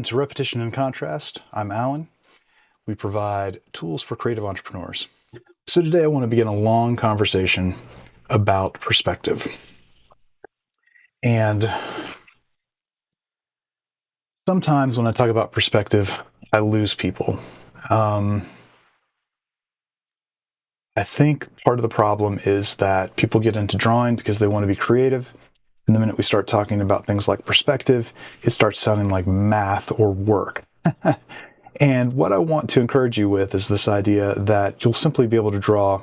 to Repetition and Contrast. I'm Alan. We provide tools for creative entrepreneurs. So today I want to begin a long conversation about perspective. And sometimes when I talk about perspective, I lose people. I think part of the problem is that people get into drawing because they want to be creative. And the minute we start talking about things like perspective, it starts sounding like math or work. And what I want to encourage you with is this idea that you'll simply be able to draw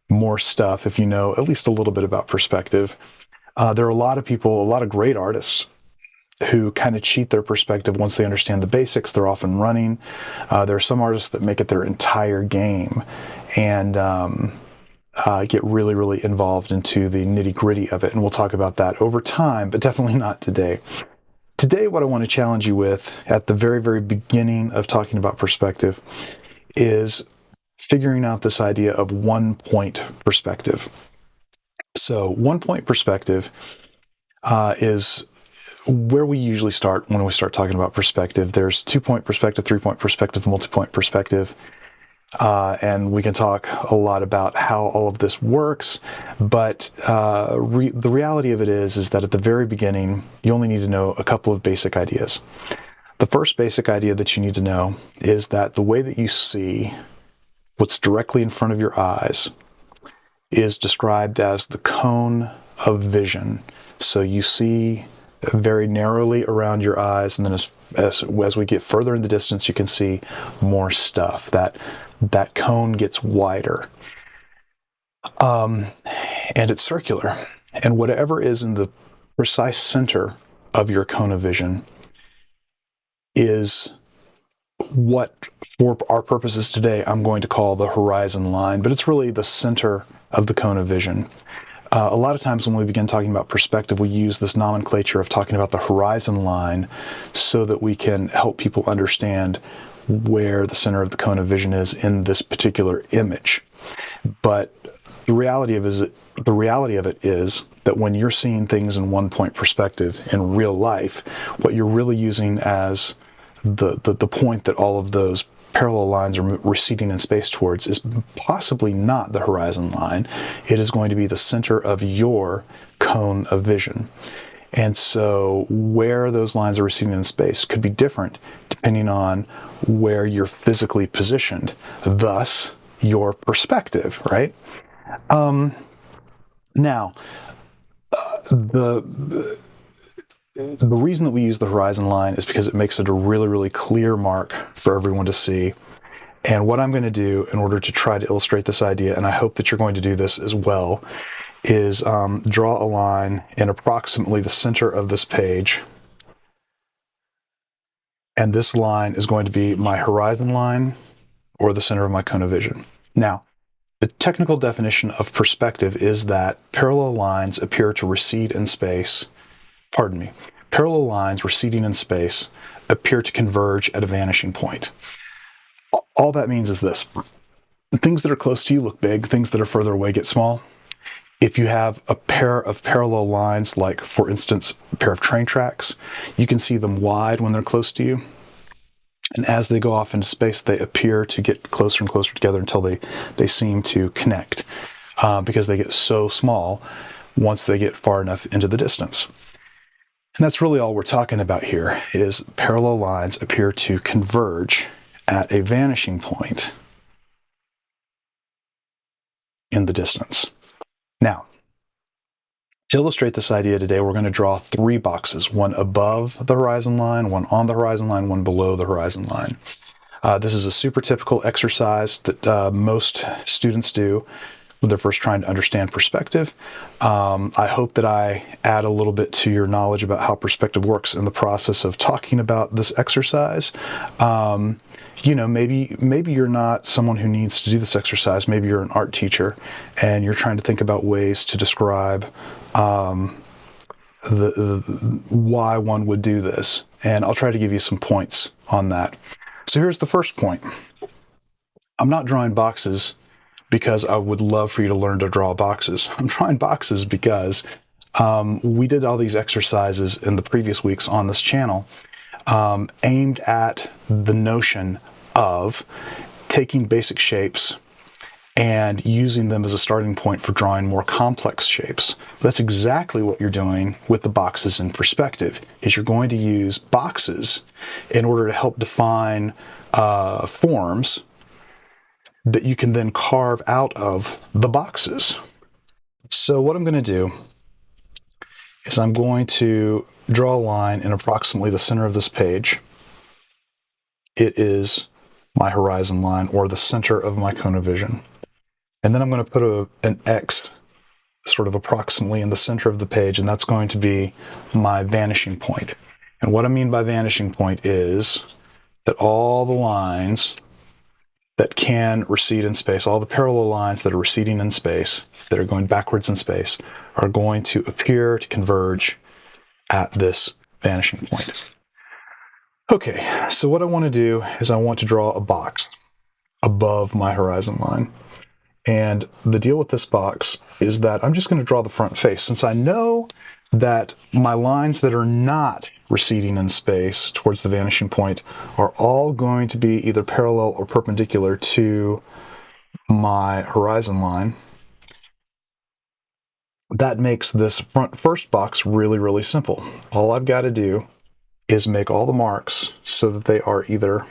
more stuff if you know at least a little bit about perspective. There are a lot of people, a lot of great artists who kind of cheat their perspective once they understand the basics. They're often running. There are some artists that make it their entire game and get really, really involved into the nitty-gritty of it. And we'll talk about that over time, but definitely not today. Today, what I want to challenge you with at the very, very beginning of talking about perspective is figuring out this idea of one-point perspective. So one-point perspective is where we usually start when we start talking about perspective. There's two-point perspective, three-point perspective, multi-point perspective. And we can talk a lot about how all of this works, but the reality of it is that at the very beginning, you only need to know a couple of basic ideas. The first basic idea that you need to know is that the way that you see what's directly in front of your eyes is described as the cone of vision. So you see very narrowly around your eyes, and then as we get further in the distance, you can see more stuff. That cone gets wider. And it's circular. And whatever is in the precise center of your cone of vision is what, for our purposes today, I'm going to call the horizon line, but it's really the center of the cone of vision. A lot of times when we begin talking about perspective, we use this nomenclature of talking about the horizon line so that we can help people understand where the center of the cone of vision is in this particular image. But the reality of it is that when you're seeing things in one-point perspective in real life, what you're really using as the point that all of those parallel lines are receding in space towards is possibly not the horizon line. It is going to be the center of your cone of vision. And so where those lines are receding in space could be different depending on where you're physically positioned, thus your perspective, right? Now, the reason that we use the horizon line is because it makes it a really, really clear mark for everyone to see. And what I'm going to do in order to try to illustrate this idea, and I hope that you're going to do this as well, is draw a line in approximately the center of this page. And this line is going to be my horizon line or the center of my cone of vision. Now, the technical definition of perspective is that parallel lines appear to recede in space. Pardon me. Parallel lines receding in space appear to converge at a vanishing point. All that means is this. Things that are close to you look big. Things that are further away get small. If you have a pair of parallel lines, like, for instance, a pair of train tracks, you can see them wide when they're close to you. And as they go off into space, they appear to get closer and closer together until they seem to connect because they get so small once they get far enough into the distance. And that's really all we're talking about here, is parallel lines appear to converge at a vanishing point in the distance. Now, to illustrate this idea today, we're going to draw three boxes, one above the horizon line, one on the horizon line, one below the horizon line. This is a super typical exercise that most students do when they're first trying to understand perspective. I hope that I add a little bit to your knowledge about how perspective works in the process of talking about this exercise. Maybe you're not someone who needs to do this exercise. Maybe you're an art teacher and you're trying to think about ways to describe why one would do this. And I'll try to give you some points on that. So here's the first point. I'm not drawing boxes because I would love for you to learn to draw boxes. I'm drawing boxes because we did all these exercises in the previous weeks on this channel aimed at the notion of taking basic shapes and using them as a starting point for drawing more complex shapes. That's exactly what you're doing with the boxes in perspective, is you're going to use boxes in order to help define forms that you can then carve out of the boxes. So what I'm going to do is I'm going to draw a line in approximately the center of this page. It is my horizon line, or the center of my cone of vision. And then I'm going to put an X sort of approximately in the center of the page, and that's going to be my vanishing point. And what I mean by vanishing point is that all the lines that can recede in space, all the parallel lines that are receding in space, that are going backwards in space, are going to appear to converge at this vanishing point. Okay, so what I want to do is I want to draw a box above my horizon line. And the deal with this box is that I'm just going to draw the front face. Since I know that my lines that are not receding in space towards the vanishing point are all going to be either parallel or perpendicular to my horizon line, that makes this first box really, really simple. All I've got to do is make all the marks so that they are either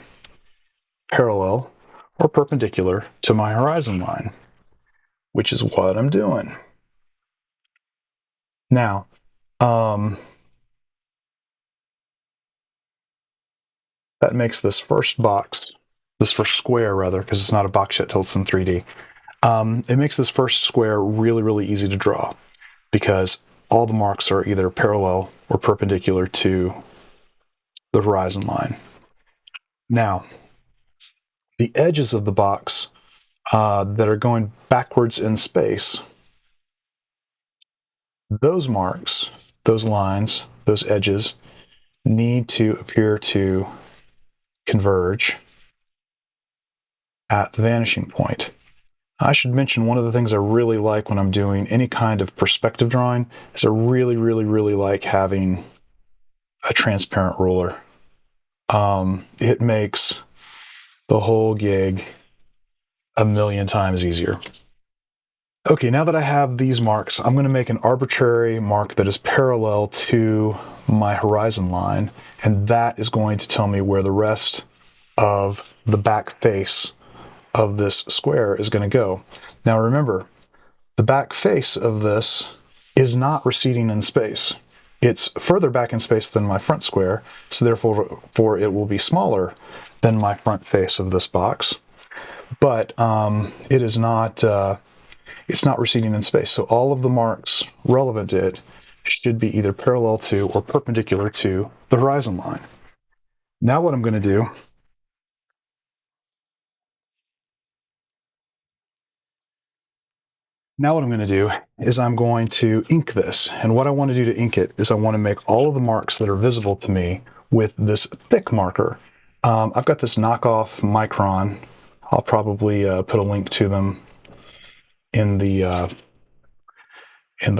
parallel or perpendicular to my horizon line, which is what I'm doing. Now, that makes this first square rather, because it's not a box yet till it's in 3D. It makes this first square really, really easy to draw because all the marks are either parallel or perpendicular to the horizon line. Now, the edges of the box that are going backwards in space, those marks, those lines, those edges need to appear to converge at the vanishing point. I should mention one of the things I really like when I'm doing any kind of perspective drawing is I really, really, really like having a transparent ruler. It makes the whole gig a million times easier. Okay, now that I have these marks, I'm going to make an arbitrary mark that is parallel to my horizon line, and that is going to tell me where the rest of the back face of this square is going to go. Now remember, the back face of this is not receding in space. It's further back in space than my front square, so therefore it will be smaller than my front face of this box. But it is not it's not receding in space. So all of the marks relevant to it should be either parallel to or perpendicular to the horizon line. Now what I'm going to do is I'm going to ink this. And what I want to do to ink it is I want to make all of the marks that are visible to me with this thick marker. I've got this knockoff Micron. I'll probably put a link to them in the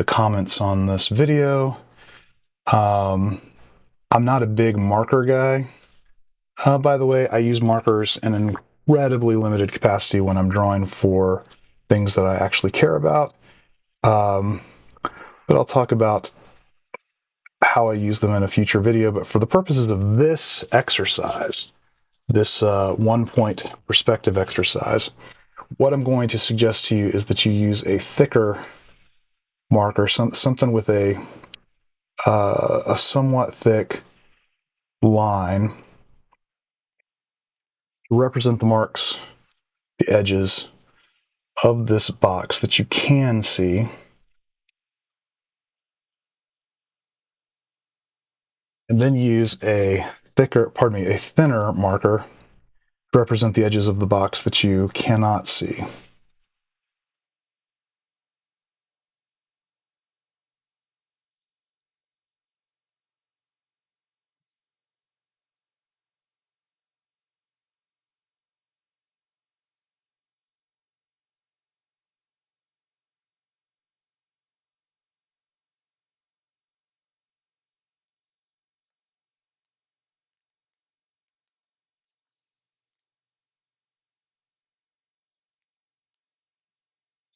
comments on this video. I'm not a big marker guy. By the way, I use markers in an incredibly limited capacity when I'm drawing for things that I actually care about. But I'll talk about how I use them in a future video. But for the purposes of this exercise, this 1-point perspective exercise, what I'm going to suggest to you is that you use a thicker marker, something with a somewhat thick line to represent the marks, the edges of this box that you can see. And then use a thinner marker to represent the edges of the box that you cannot see.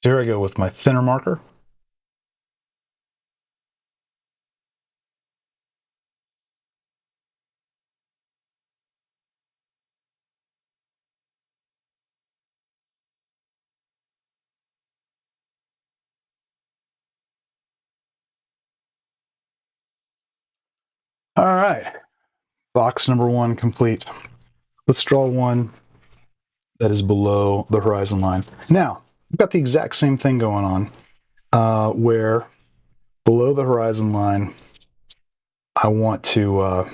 So here I go with my thinner marker. All right, box number one complete. Let's draw one that is below the horizon line. Now, we've got the exact same thing going on, where below the horizon line, I want to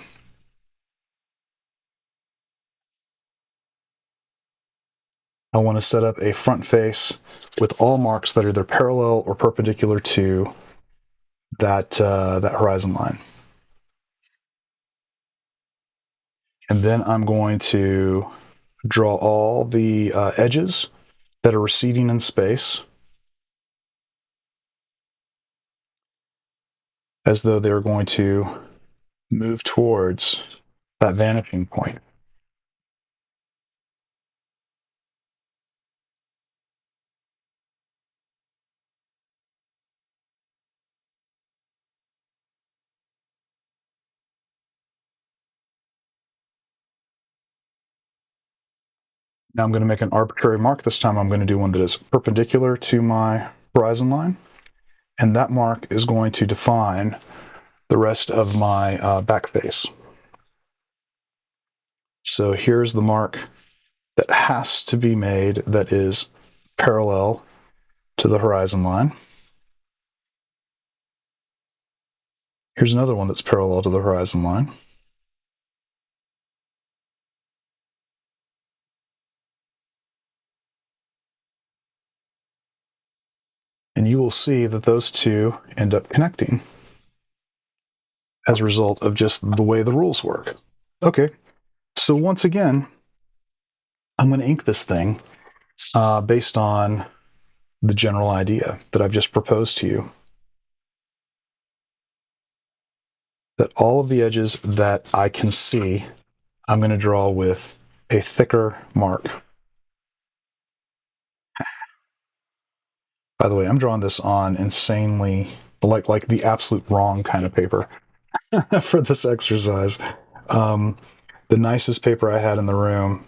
set up a front face with all marks that are either parallel or perpendicular to that horizon line. And then I'm going to draw all the edges that are receding in space as though they're going to move towards that vanishing point. Now I'm going to make an arbitrary mark. This time I'm going to do one that is perpendicular to my horizon line. And that mark is going to define the rest of my back face. So here's the mark that has to be made that is parallel to the horizon line. Here's another one that's parallel to the horizon line. And you will see that those two end up connecting as a result of just the way the rules work. Okay, so once again, I'm going to ink this thing based on the general idea that I've just proposed to you. That all of the edges that I can see, I'm going to draw with a thicker mark. By the way, I'm drawing this on insanely, like the absolute wrong kind of paper for this exercise. The nicest paper I had in the room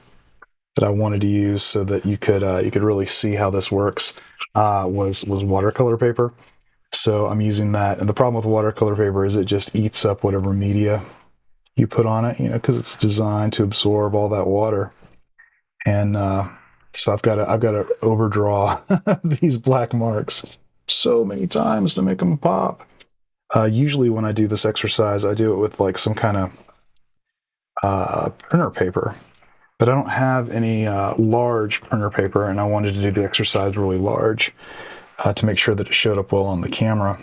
that I wanted to use so that you could really see how this works was watercolor paper. So I'm using that, and the problem with watercolor paper is it just eats up whatever media you put on it, because it's designed to absorb all that water. And so I've got to overdraw these black marks so many times to make them pop. Usually when I do this exercise, I do it with like some kind of printer paper, but I don't have any large printer paper, and I wanted to do the exercise really large to make sure that it showed up well on the camera.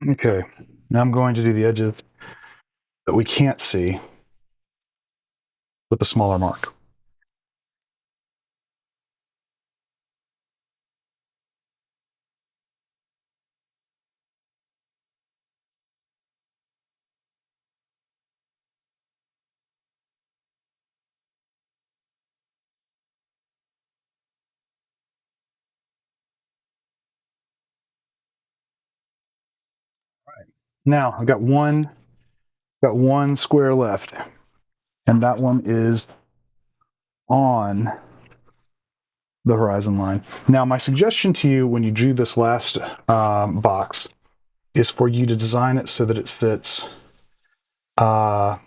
Okay, now I'm going to do the edges that we can't see with a smaller mark. Now I've got one square left, and that one is on the horizon line. Now, my suggestion to you when you drew this last box is for you to design it so that it sits either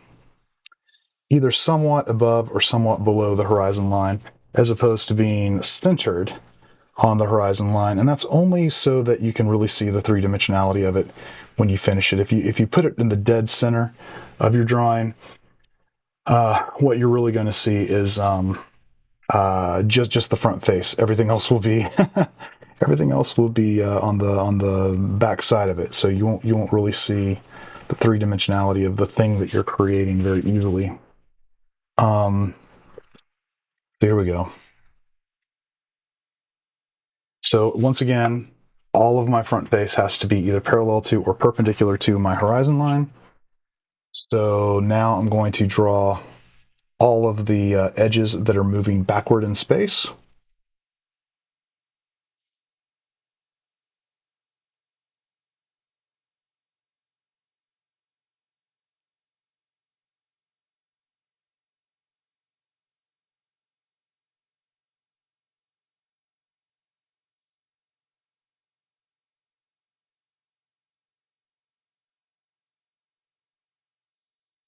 somewhat above or somewhat below the horizon line, as opposed to being centered on the horizon line, and that's only so that you can really see the three-dimensionality of it when you finish it. If you put it in the dead center of your drawing, what you're really going to see is just the front face. Everything else will be everything else will be on the back side of it. So you won't really see the three-dimensionality of the thing that you're creating very easily. There we go. So once again, all of my front face has to be either parallel to or perpendicular to my horizon line. So now I'm going to draw all of the edges that are moving backward in space.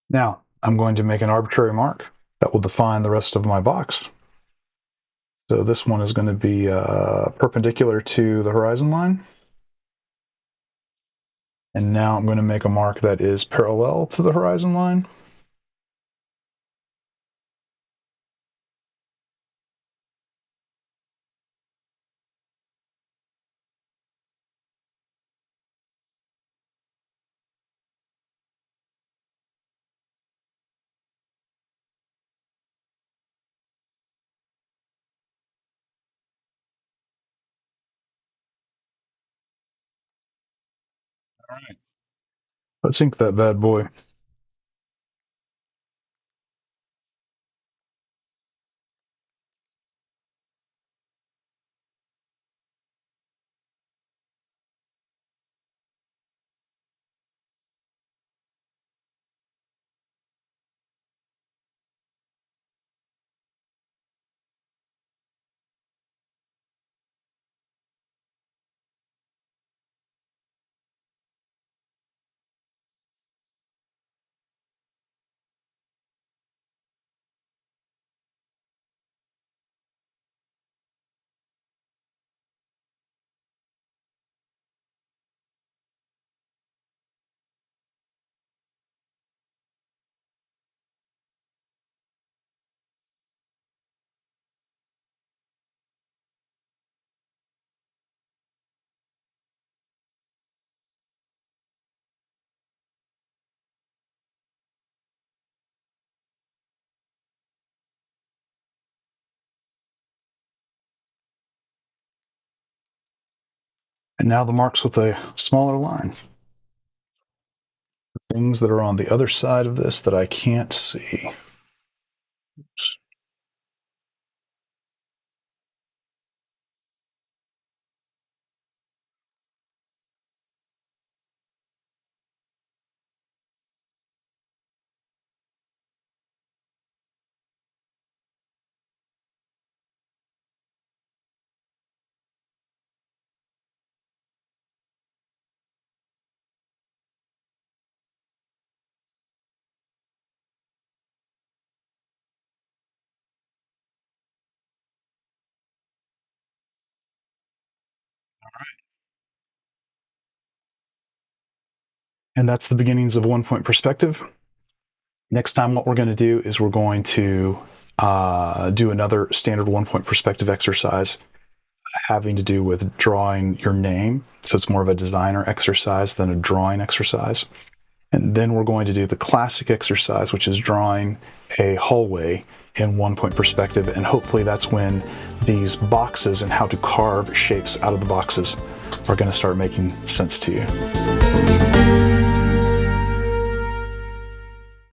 Now, I'm going to make an arbitrary mark that will define the rest of my box. So this one is going to be perpendicular to the horizon line. And now I'm going to make a mark that is parallel to the horizon line. All right. Let's ink that bad boy. And now the marks with a smaller line. Things that are on the other side of this that I can't see. Oops. And that's the beginnings of one-point perspective. Next time, what we're going to do is we're going to do another standard one-point perspective exercise having to do with drawing your name. So it's more of a designer exercise than a drawing exercise. And then we're going to do the classic exercise, which is drawing a hallway in one-point perspective. And hopefully that's when these boxes and how to carve shapes out of the boxes are going to start making sense to you.